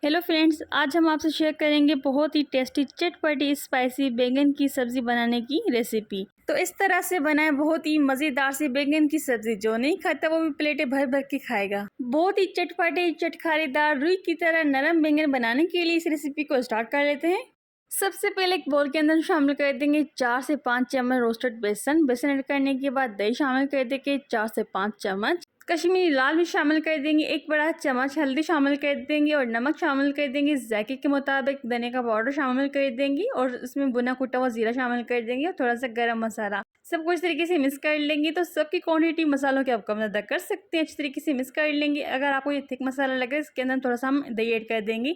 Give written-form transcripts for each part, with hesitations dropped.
Hello friends, आज हम आपसे शेयर करेंगे बहुत ही टेस्टी चटपटी स्पाइसी बैंगन की सब्ज़ी बनाने की रेसिपी। तो इस तरह से बनाए बहुत ही मज़ेदार सी बैंगन की सब्ज़ी, जो नहीं खाता वो भी प्लेटें भर भर के खाएगा। बहुत ही चटपटे चटखारेदार रुई की तरह नरम बैंगन बनाने के लिए इस रेसिपी को स्टार्ट कर लेते हैं। सबसे पहले एक बोल के अंदर शामिल कर देंगे 4 से 5 चम्मच रोस्टेड बेसन ऐड करने के बाद दही शामिल कर देंगे 4 से 5 चम्मच, कश्मीरी लाल मिर्च शामिल कर देंगे 1 बड़ा चम्मच, हल्दी शामिल कर देंगे और नमक शामिल कर देंगे जायके के मुताबिक, धनिया का पाउडर शामिल कर देंगे और इसमें भुना कुटा हुआ जीरा शामिल कर देंगे और थोड़ा सा गरम मसाला। सब कुछ तरीके से मिक्स कर लेंगे। तो सबकी क्वांटिटी मसालों की आप कम ज़्यादा कर सकते हैं, अच्छी तरीके से मिक्स कर लेंगे। अगर आपको ये थिक मसाला लगे इसके अंदर थोड़ा सा हम दही ऐड कर देंगे।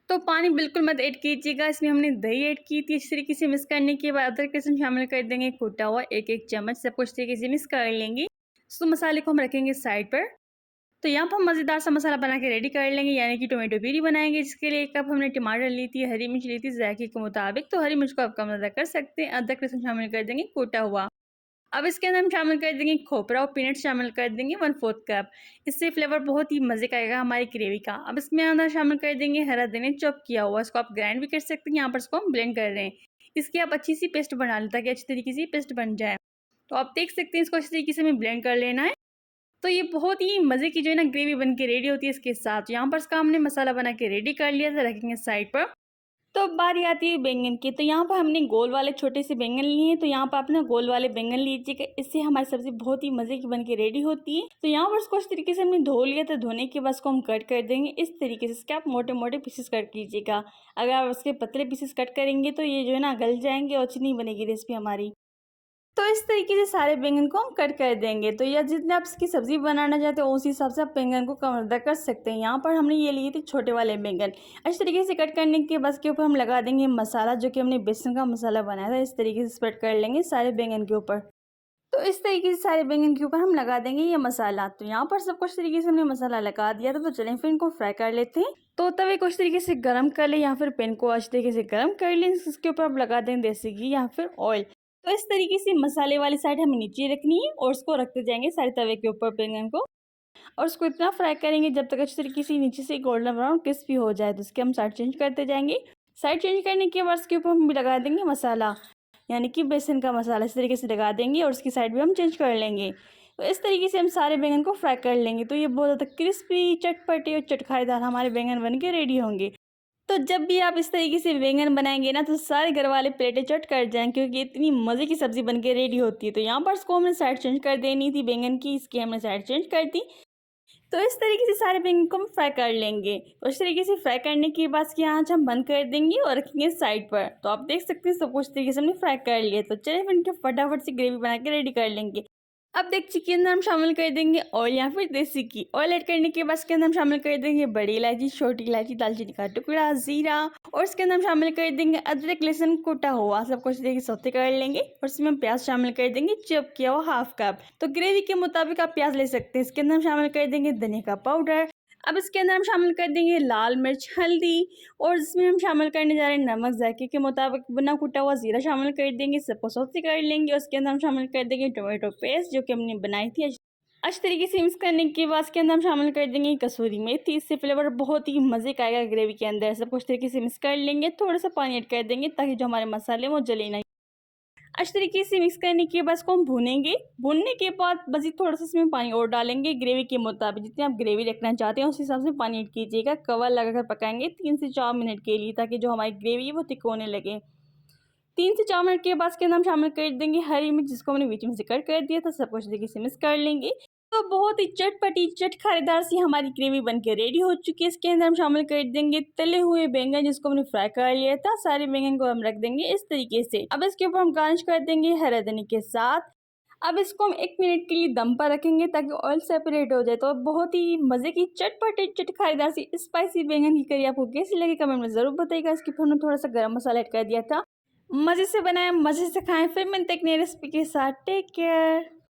तो पानी बिल्कुल मत ऐड कीजिएगा, इसमें हमने दही ऐड की थी। इस तरीके से मिक्स करने के बाद अदरक लहसुन शामिल कर देंगे कूटा हुआ 1-1 चम्मच, सब कुछ तरीके से मिक्स कर लेंगे। तो मसाले को हम रखेंगे साइड पर। तो यहाँ पर हम मज़ेदार सा मसाला बना के रेडी कर लेंगे, यानी कि टोमेटो प्यूरी बनाएंगे, जिसके लिए 1 कप हमने टमाटर ली थी, हरी मिर्च ली थी जायके के मुताबिक। तो हरी मिर्च को आप कम ज़्यादा कर सकते हैं। अदरक लहसुन शामिल कर देंगे कूटा हुआ। अब इसके अंदर हम शामिल कर देंगे खोपरा और पीनट शामिल कर देंगे 1/4 कप। इससे फ्लेवर बहुत ही मज़े का आएगा हमारी ग्रेवी का। अब इसमें अंदर शामिल कर देंगे हरा धनिया चॉप किया हुआ, इसको आप ग्राइंड भी कर सकते हैं, यहाँ पर इसको हम ब्लेंड कर रहे हैं। इसकी आप अच्छी सी पेस्ट बना लें ताकि अच्छी तरीके से पेस्ट बन जाए। तो आप देख सकते हैं इसको अच्छी तरीके से हमें ब्लेंड कर लेना है। तो ये बहुत ही मज़े की जो है ना ग्रेवी बन के रेडी होती है इसके साथ। यहाँ पर इसका हमने मसाला बना के रेडी कर लिया था, रखेंगे साइड पर। तो अब बारी आती है बैंगन की। तो यहाँ पर हमने गोल वाले छोटे से बैंगन लिए हैं। तो यहाँ पर आप ना गोल वाले बैंगन लीजिएगा, इससे हमारी सब्जी बहुत ही मज़े की बन के रेडी होती है। तो यहाँ पर इसको इस तरीके से हमने धो लिया था। धोने के बाद इसको हम कट कर देंगे इस तरीके से। इसके आप मोटे मोटे पीसेस कट कीजिएगा। अगर आप इसके पतले पीसेस कट करेंगे तो ये जो है ना गल जाएंगे और अच्छी नहीं बनेगी रेसिपी हमारी। तो इस तरीके से सारे बैंगन को हम कट कर देंगे। तो या जितने आप इसकी सब्ज़ी बनाना चाहते हो उस हिसाब से आप बैंगन को कम ज़्यादा कर सकते हैं। यहाँ पर हमने ये लिए थे छोटे वाले बैंगन। इस तरीके से कट करने के बाद इसके ऊपर हम लगा देंगे मसाला, जो कि हमने बेसन का मसाला बनाया था। इस तरीके से स्प्रेड कर लेंगे सारे बैंगन के ऊपर। तो इस तरीके से सारे बैंगन के ऊपर हम लगा देंगे ये मसाला। तो यहाँ पर सब कुछ तरीके से हमने मसाला लगा दिया था। तो चलें फिर इनको फ्राई कर लेते हैं। तो तवे को इस तरीके से गर्म कर ले या फिर पैन को अच्छे तरीके से गर्म कर लें। इसके ऊपर आप लगा दें देसी घी या फिर ऑयल। तो इस तरीके से मसाले वाली साइड हमें नीचे रखनी है और उसको रखते जाएंगे सारे तवे के ऊपर बैंगन को। और उसको इतना फ्राई करेंगे जब तक अच्छी तरीके से नीचे से गोल्डन ब्राउन क्रिस्पी हो जाए। तो उसके हम साइड चेंज करते जाएंगे। साइड चेंज करने के बाद उसके ऊपर हम भी लगा देंगे मसाला, यानी कि बेसन का मसाला। इस तरीके से लगा देंगे और उसकी साइड भी हम चेंज कर लेंगे। तो इस तरीके से हम सारे बैंगन को फ्राई कर लेंगे। तो ये बहुत ज़्यादा क्रिस्पी चटपटे और चटखारेदार हमारे बैंगन बन के रेडी होंगे। तो जब भी आप इस तरीके से बैंगन बनाएंगे ना तो सारे घर वाले प्लेटें चट कर जाएंगे, क्योंकि इतनी मज़े की सब्ज़ी बन के रेडी होती है। तो यहाँ पर इसको हमने साइड चेंज कर देनी थी बैंगन की, इसकी हमने साइड चेंज कर दी। तो इस तरीके से सारे बैंगन को हम फ्राई कर लेंगे। तो इस तरीके से फ्राई करने के बाद इसकी आँच हम बंद कर देंगे और रखेंगे साइड पर। तो आप देख सकते हैं सब कुछ तरीके से हमने फ्राई कर लिया। तो चलिए फिर इनके फटाफट से ग्रेवी बना के रेडी कर लेंगे। अब देखिए के अंदर हम शामिल कर देंगे ऑयल या फिर देसी घी। ऑयल ऐड करने के बाद इसके अंदर हम शामिल कर देंगे बड़ी इलायची, छोटी इलायची, दालचीनी का टुकड़ा, जीरा और इसके अंदर हम शामिल कर देंगे अदरक लहसुन कुटा हुआ। सब कुछ देखिए सौते कर लेंगे और इसमें हम प्याज शामिल कर देंगे चॉप किया हुआ 1/2 कप। तो ग्रेवी के मुताबिक आप प्याज ले सकते हैं। इसके अंदर हम शामिल कर देंगे धनिया का पाउडर। अब इसके अंदर हम शामिल कर देंगे लाल मिर्च, हल्दी और इसमें हम शामिल करने जा रहे हैं नमक, जायके के मुताबिक। भुना कुटा हुआ जीरा शामिल कर देंगे, सबको सौते कर लेंगे। उसके अंदर हम शामिल कर देंगे टोमेटो पेस्ट, जो कि हमने बनाई थी। अच्छी तरीके से मिक्स करने के बाद इसके अंदर हम शामिल कर देंगे कसूरी मेथी। इससे फ्लेवर बहुत ही मज़े का आएगा ग्रेवी के अंदर। सब कुछ तरीके से मिक्स कर लेंगे। थोड़ा सा पानी ऐड कर देंगे ताकि जो हमारे मसाले वो जले नहीं। अच्छी तरीके से मिक्स करने के बाद इसको हम भूनेंगे। भूनने के बाद मज़ीद थोड़ा सा इसमें पानी और डालेंगे ग्रेवी के मुताबिक। जितनी आप ग्रेवी रखना चाहते हैं उस हिसाब से पानी ऐड कीजिएगा। कवर लगाकर पकाएंगे 3 से 4 मिनट के लिए, ताकि जो हमारी ग्रेवी है वो थिक होने लगे। 3 से 4 मिनट के बाद इसके अंदर हम शामिल कर देंगे हरी मिर्च, जिसको हमने बीच में से कट कर दिया था। सब कुछ तरीके से मिक्स कर लेंगे। तो बहुत ही चटपटी चटखारेदार सी हमारी ग्रेवी बनके रेडी हो चुकी है। इसके अंदर हम शामिल कर देंगे तले हुए बैंगन, जिसको हमने फ्राई कर लिया था। सारे बैंगन को हम रख देंगे इस तरीके से। अब इसके ऊपर हम गार्निश कर देंगे हरा धनिया के साथ। अब इसको हम 1 मिनट के लिए दम पर रखेंगे ताकि ऑयल सेपरेट हो जाए। तो बहुत ही मज़े की चटपटी चटखारेदार सी स्पाइसी बैंगन की करी आपको कैसी लगी कमेंट में ज़रूर बताइएगा। इसके ऊपर हमने थोड़ा सा गरम मसाला ऐड कर दिया था। मज़े से बनाएं, मज़े से खाएं। फिर मिलते हैं एक नई रेसिपी के साथ। Take care.